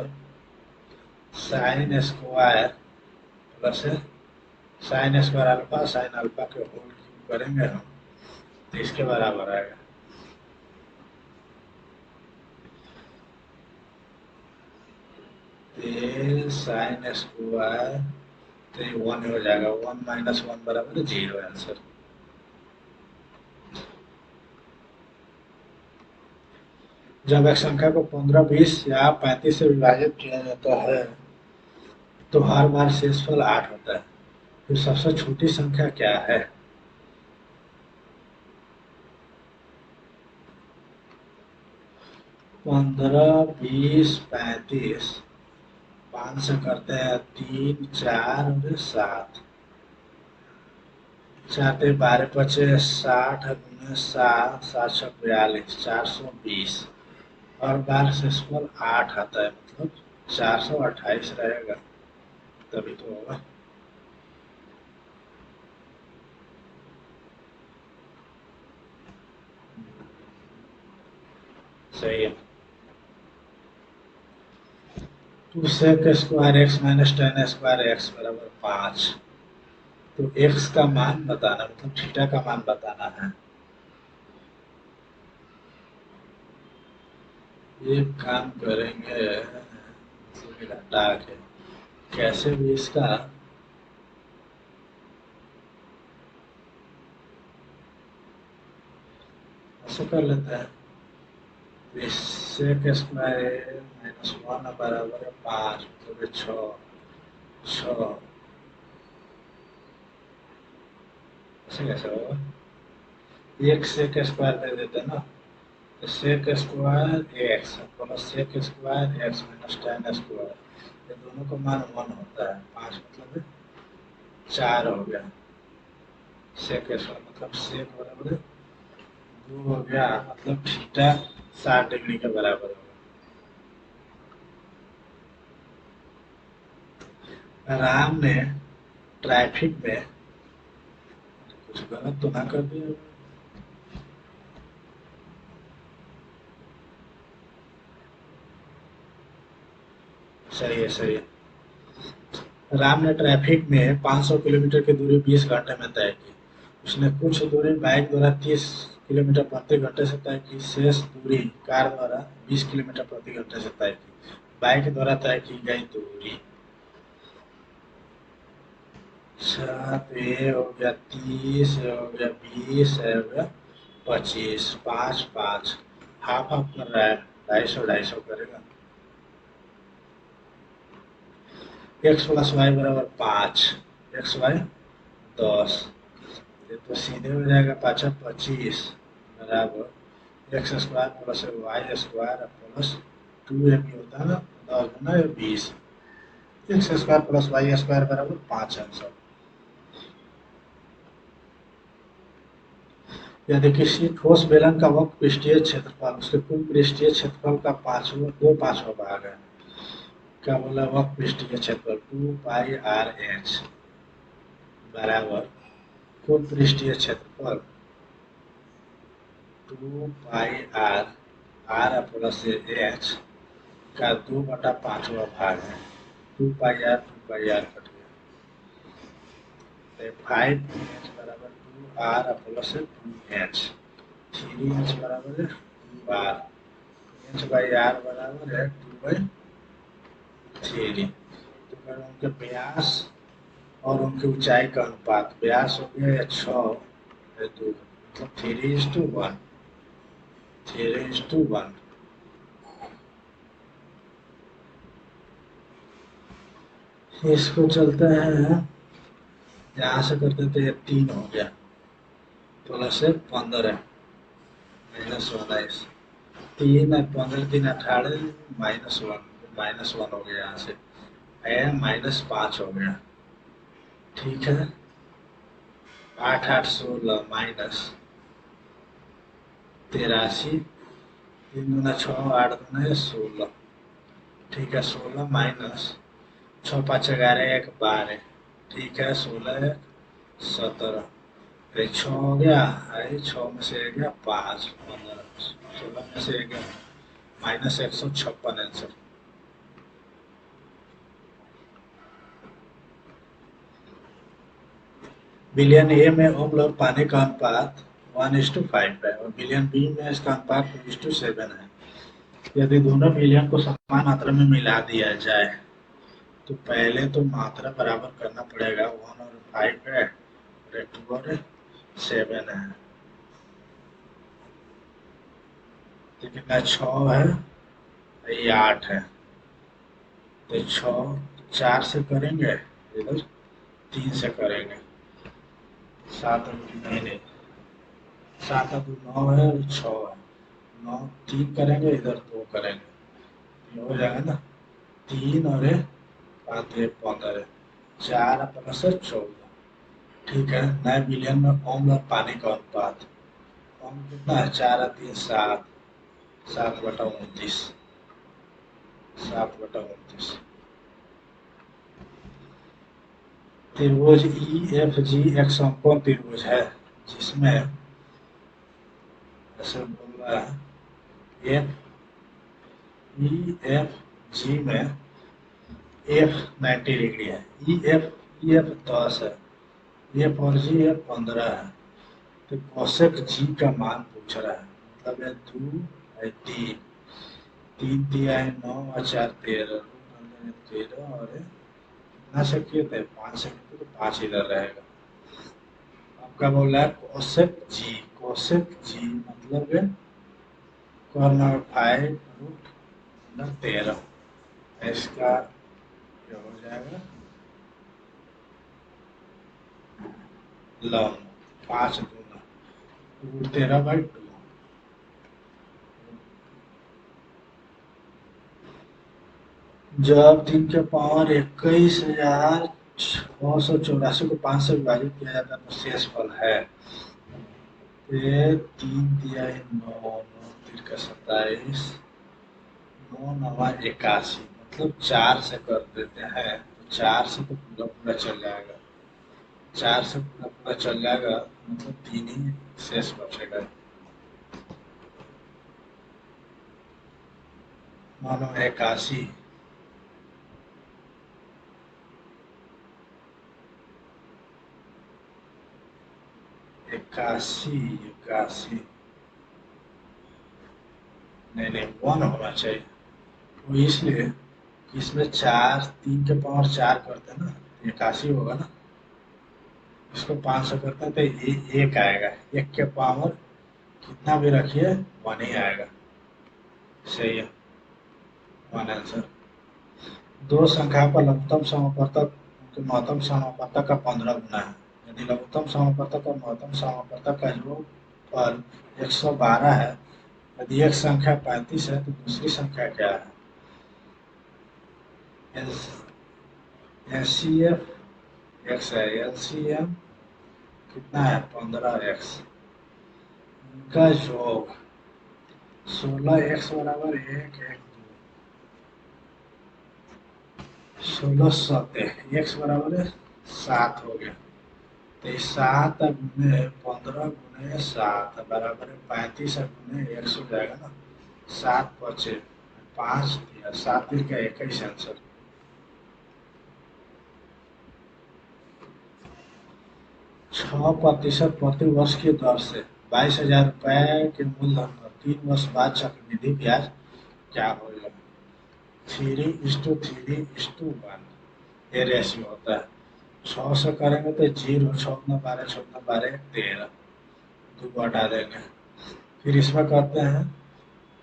sine square plus sine square alpha sine alpha के होल क्यूब करेंगे हम तो इसके बराबर आएगा। ये साइन स्क्वायर तो ये 1 हो जाएगा, 1 माइनस 1 बराबर 0 आंसर। जब एक संख्या को 15 20 या 35 से विभाजित किया जाता है तो हर बार शेषफल 8 होता है, तो सबसे छोटी संख्या क्या है। 15 20 35, 5 से करते हैं 3 4 और 7, 4 12 बचे 60 गुने 7 7 42 420, और बार शेषफल 8 आता है मतलब 428 रहेगा, तभी तो होगा। सही है। 2 sec square X minus tan square x बराबर 5, तो एक्स का मान बताना मतलब थीटा का मान बताना है। एक काम करेंगे घटा के कैसे भी इसका ऐसे कर लेते हैं, सेक स्क्वायर माइनस 1 बराबर है 5 मतलब 6 ऐसे कैसे होगा, एक सेक स्क्वायर दे देते हैं ना, तो sec square X plus sec square X minus tan square, ये दोनों का मान 1 होता है, 5 मतलब 4 हो गया, सेक स्क्वायर मतलब सेक बराबर 2 हो गया, मतलब थीटा 60 डिग्री के बराबर होगा। राम ने ट्रैफिक में कुछ गलत तो ना कर दिया, सही है सही है। राम ने ट्रैफिक में 500 किलोमीटर की दूरी 20 घंटे में तय की, उसने कुछ दूरी बाइक द्वारा 30 किलोमीटर प्रति घंटे से तय की, शेष दूरी कार द्वारा 20 किलोमीटर प्रति घंटे से तय की। बाइक द्वारा तय की गई दूरी 7, ये हो गया 30, ये हो गया 20, ये हो गया 25, 5 5 हाफ हाफ कर रहा है, 250 करेगा। x प्लस वाई बराबर 5, एक्स वाई 10, ये तो सीधे हो जाएगा 25 बराबर X square plus Y square plus 2 भी होता है ना, 10 गुना 20, X square plus Y square बराबर 5 आंसर। यदि किसी ठोस बेलन का वक्र पृष्ठीय क्षेत्रफल उसके कुल पृष्ठीय क्षेत्रफल का 2/5 भाग है, क्या बोला, वक्र पृष्ठीय क्षेत्रफल 2πr/h बराबर कुल पृष्ठीय क्षेत्रफल 2πr, r प्लस h का 2/5 भाग है। 2πr कट गया, 5h बराबर 2r प्लस 2h, 3h बराबर है 2r, h बाई r बराबर है 2/3। तो अगर उनके व्यास और उनकी ऊंचाई का अनुपात, व्यास हो गया 6 या 2, मतलब 3:1, 3:1। इसको चलते हैं, यहाँ से करते थे, 3 हो गया, प्लस है 15 माइनस 19, 3 है 15, 3 18, -1 हो गया, यहाँ से है -5 हो गया, ठीक है। 8 8 16 माइनस 83, 3 दूना 6, 8 दूना 16, ठीक है। 16 माइनस 6 5 11 1 12, ठीक है। 16 1 17, 6 हो गया, 6 में से 1 गया 5, 15, 16 में से 1 गया -156 आंसर। बिलियन ए में अम्ल और पानी का अनुपात 1:5 है और बिलियन बी में इसका अनुपात 2:7 है। यदि दोनों बिलियन को समान मात्रा में मिला दिया जाए तो पहले तो मात्रा बराबर करना पड़ेगा, 1 और 5 है और 2 और 7 है, तो कितना 6 है, ये 8 है, तो 6 4 से करेंगे, इधर 3 से करेंगे, 7 नहीं नहीं, 7 2 9 है और 6 है, 9 3 करेंगे, इधर 2 करेंगे, ये हो जाएगा ना, 3 और 5 15, 4 प्लस 14, ठीक है। नए बिलियन में अम्ल और पानी का अनुपात, अम्ल कितना है, 4 3 7, 7/29, 7/29। त्रिभुज ई एफ जी एक समकोण त्रिभुज है जिसमें, ऐसे बोल रहा है, एफ जी में एफ 90 डिग्री है, ई एफ 10 है, एफ और जी है 15 है, तो कोसेक जी का मान पूछ रहा है, मतलब है 2 है 3, 3 दिया है 9 और 4 13, 13 और कितना से किए थे, 5 से किए तो 5 इधर रहेगा। आपका बोल रहा है कोसेक जी मतलब है कॉर्नर 5√13, इसका क्या हो जाएगा, लॉन्ग 5 दूना √13/2, जब 3 के पावर 21,684 को 5 से विभाजित किया जाता है तो शेष फल है, ये 3 दिया है 9, 9 3 का 27, 9 9 81, मतलब 4 से कर देते हैं, तो 4 से तो पूरा पूरा चल जाएगा, 4 से पूरा पूरा चल जाएगा, मतलब 3 ही शेष बचेगा। 9 9 81, 81 81 नहीं 1 होना चाहिए। वो इसलिए कि इसमें 4 3 के पावर 4 करते हैं ना, 81 होगा ना। इसको 500 करते हैं तो एक आएगा, एक के पावर कितना भी रखिए 1 ही आएगा। सही है, 1 आंसर। दो संख्या पर लघुत्तम समापवर्तक उनके महत्तम समापवर्तक का 15 गुना है। यदि लघुत्तम समापवर्तक और महत्तम समापवर्तक का योगफल 112 है, यदि एक संख्या 35 है तो दूसरी संख्या क्या है? एचसीएफ एक्स है, एलसीएम कितना है? 15x। इनका योग 16x बराबर 1 1 2, 16 सतह x बराबर 7 हो गया। तो 7 गुने 15 गुने 7 बराबर 35 गुने 100 हो जाएगा ना। 7 बचे 5 दिया, 7 दिन का 21 आंसर। 6% प्रति वर्ष की दर से 22,000 रुपए के मूलधन पर 3 वर्ष बाद चक्रवृद्धि ब्याज क्या होगा? 3:3:1 ये रेशियो होता है। 6 से करेंगे तो 0, 6 गुना 12, 6 गुना 12 13, 2 को हटा देंगे। फिर इसमें करते हैं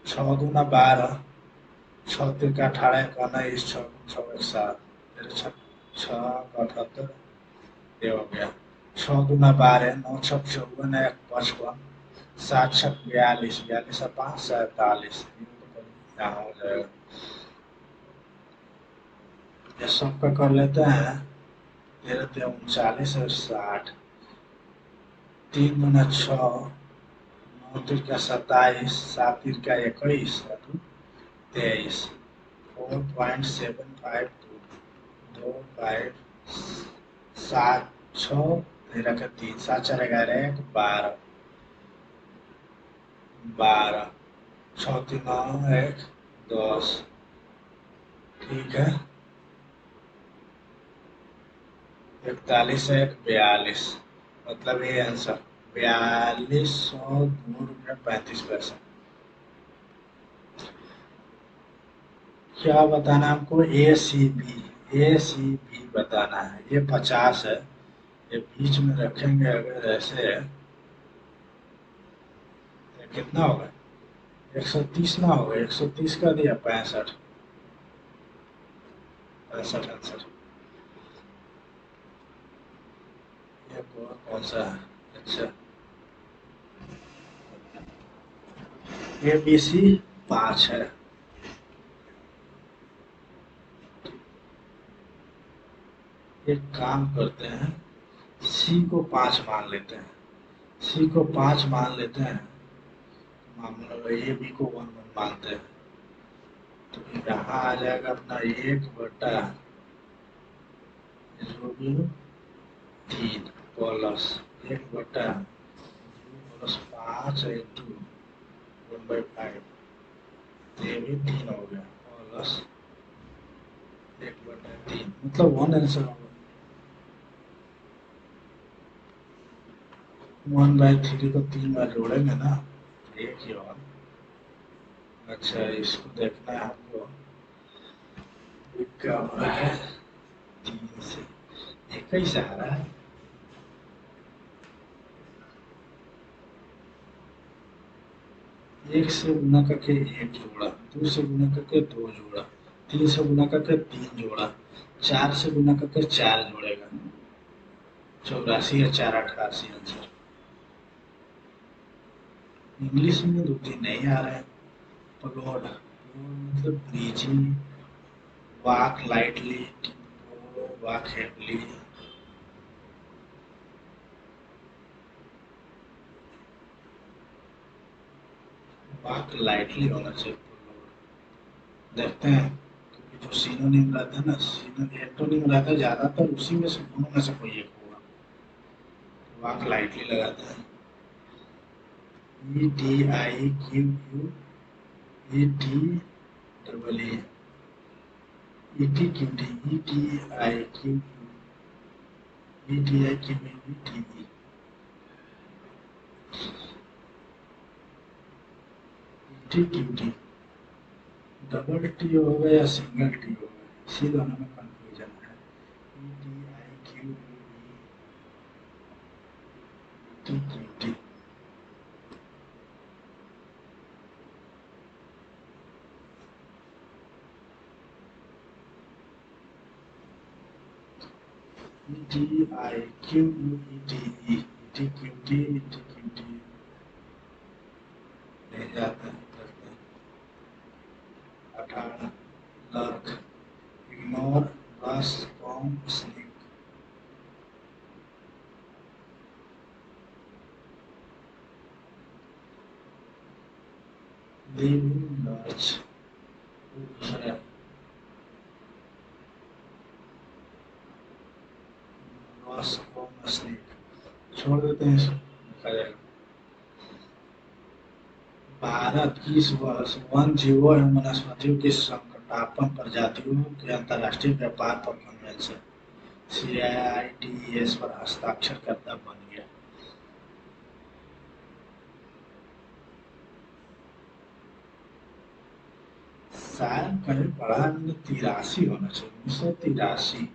6 दूना 12, 6 तिरका 18 का 19, 6 6 7, फिर 6 78, ये हो गया। 6 दूना 12, 9 6 54, 1 55, 7 6 42, 42 और 5 47, यहाँ हो जाएगा। ये सब का कर लेते हैं। 13 39 और 60, 3 दूना 6, 9 तिरका 27, 7 तिरका 21, 23, 4.752, 2 5 7 6 13 का 3, 7 4 11 1 12, 12 6 3 9 1 10। ठीक है, 41 1 42, मतलब ये आंसर 4202.35 पैसा। क्या बताना है हमको? ए सी बी बताना है। ये 50 है, ये बीच में रखेंगे अगर ऐसे, कितना होगा? 130 ना होगा? 130 का दिया 65, 65 आंसर। ये कौन सा है? अच्छा, ए बी सी 5 है। एक काम करते हैं, सी को 5 मान लेते हैं, सी को 5 मान लेते हैं, मामला ए बी को 1 1 मानते हैं। तो यहाँ आ जाएगा अपना 1/3 प्लस 1/5 इंटू 1/5, तो ये भी 3 हो गया, प्लस 1/3, मतलब 1 आंसर होगा। 1/3 को 3 बार जोड़ेंगे ना, एक ही होगा। अच्छा, इसको देखना है हमको, क्या हो रहा है? 3 से 21 आ रहा है। एक से गुना करके 1 जोड़ा, 2 से गुना करके 2 जोड़ा, 3 से गुना करके 3 जोड़ा, 4 से गुना करके 4 जोड़ेगा, 84 या 4 88 आंसर। इंग्लिश में 2 3 नहीं आ रहे हैं। प्लॉट मतलब bridging, walk lightly, walk heavily, walk lightly होना चाहिए। देखते हैं, क्योंकि जो सिनोनिम रहता है ना, एंटोनिम रहता है ज्यादातर, उसी में से दोनों में से कोई एक होगा। वॉक लाइटली लगाते हैं। EDIQU, ETEE, ETQD, ETIQU, ETIQU, ETE, T Q T, double T होगा या सिंगल टी होगा, इसी दोनों में कंफ्यूजन है। ई T I Q U E, T Q T, E T I Q U E T E, T Q T, T Q T ले जाते हैं करते हैं। 18 लर्क, इग्नोर, बस, कॉम, स्लीप, लिविंग, लर्च, दूसरा बस, कॉम, स्लीप, छोड़ देते हैं इसको, देखा जाएगा। भारत की वन जीवों एवं वनस्पतियों की संकटापन्न प्रजातियों के अंतर्राष्ट्रीय व्यापार पर कन्वेंशन CITES पर हस्ताक्षर करता बन गया। शायद कहीं पढ़ा हमने 83 होना चाहिए, 1983,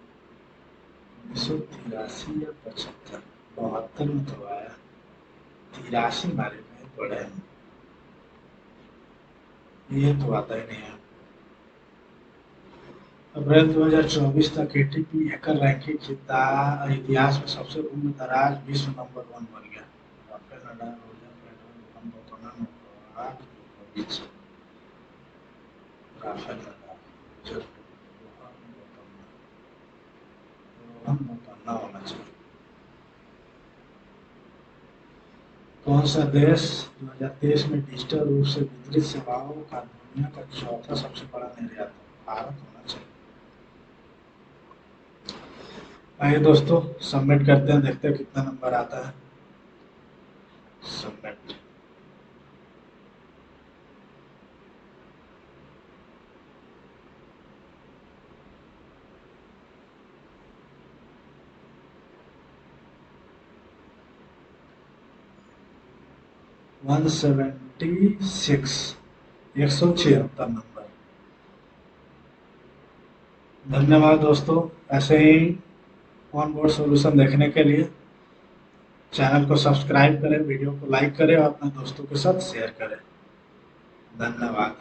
1983 या 75, 72 में तो आया, 83 हमारे में पढ़े हैं, ये तो आता ही नहीं है। अप्रैल 2024 तक ATP हैकर रैंकिंग इतिहास में सबसे उम्र दराज विश्व नंबर 1 बन गया। Rafael Nadal, Roger Federer, Rohan Bopanna, Novak जोकोविच। राफेल नडाल, रोहन बोपन्ना होना चाहिए। कौन सा देश 2023 में डिजिटल रूप से वितरित सेवाओं का दुनिया का चौथा सबसे बड़ा निर्यातक? भारत होना चाहिए। आइए दोस्तों सबमिट करते हैं, देखते हैं कितना नंबर आता है। Submit, one 176 number. धन्यवाद दोस्तों, ऐसे ही ऑन बोर्ड सॉल्यूशन देखने के लिए चैनल को सब्सक्राइब करें, वीडियो को लाइक करें और अपने दोस्तों के साथ शेयर करें। धन्यवाद।